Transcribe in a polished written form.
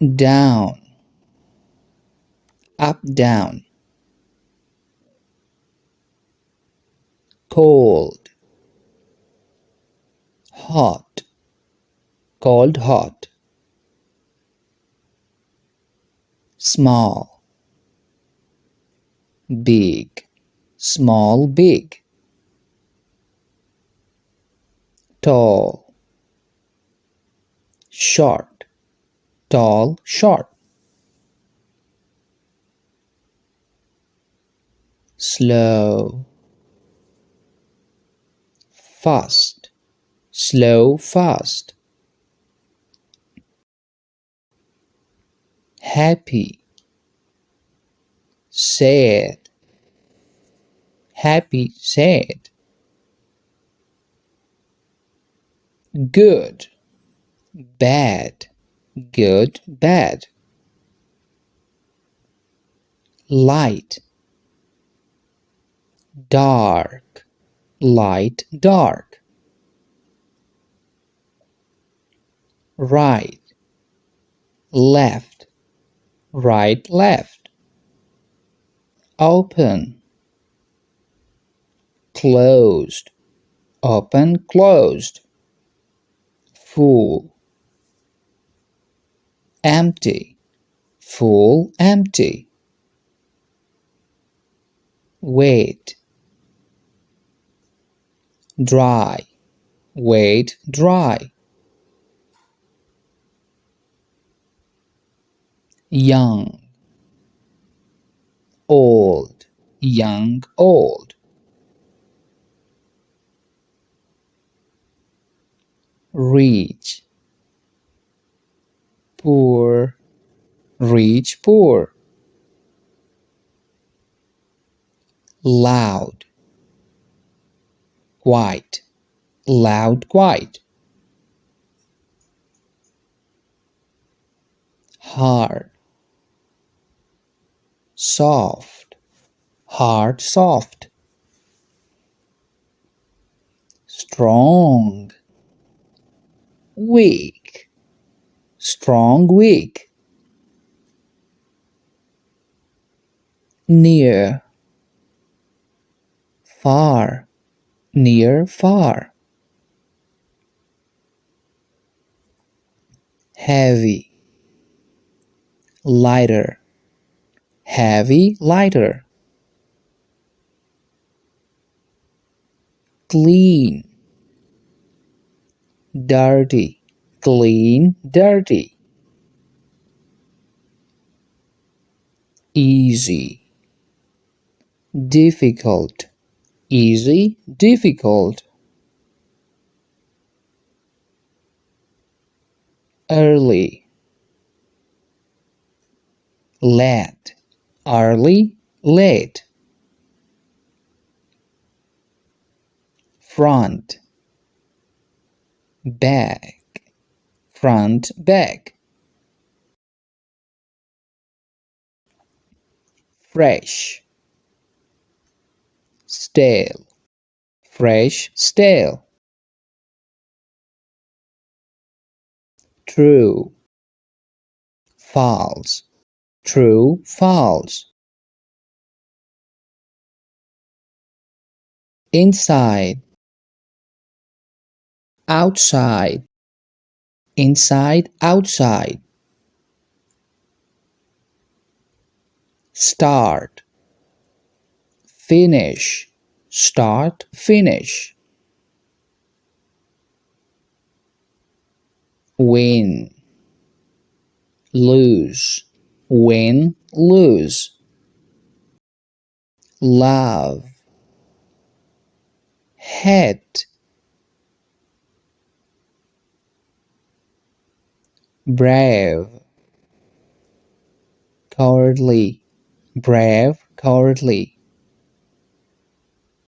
down, up, down. Cold, hot, cold, hot. Small, big, small, big. Tall, short, tall, short. Slow, fast, slow, fast. Happy, sad, happy, sad. Good, bad, good, bad. Light, dark, light, dark. Right, left, right, left. Open, closed, open, closed. Full, empty, full, empty. Wet, dry, wet, dry. Young, old, young, old. Rich, poor, rich, poor. Loud, quiet, loud, quiet. Hard, soft, hard, soft. Strong, weak, strong, weak. Near, far, near, far. Heavy, lighter, heavy, lighter. Clean, dirty, clean, dirty. Easy, difficult, easy, difficult. Early, late, early, late. Front, back, front, back. Fresh, stale, fresh, stale. True, false, true, false. Inside, outside, inside, outside. Start, finish, start, finish. Win, lose, win, lose. Love, hate. Brave, cowardly, brave, cowardly.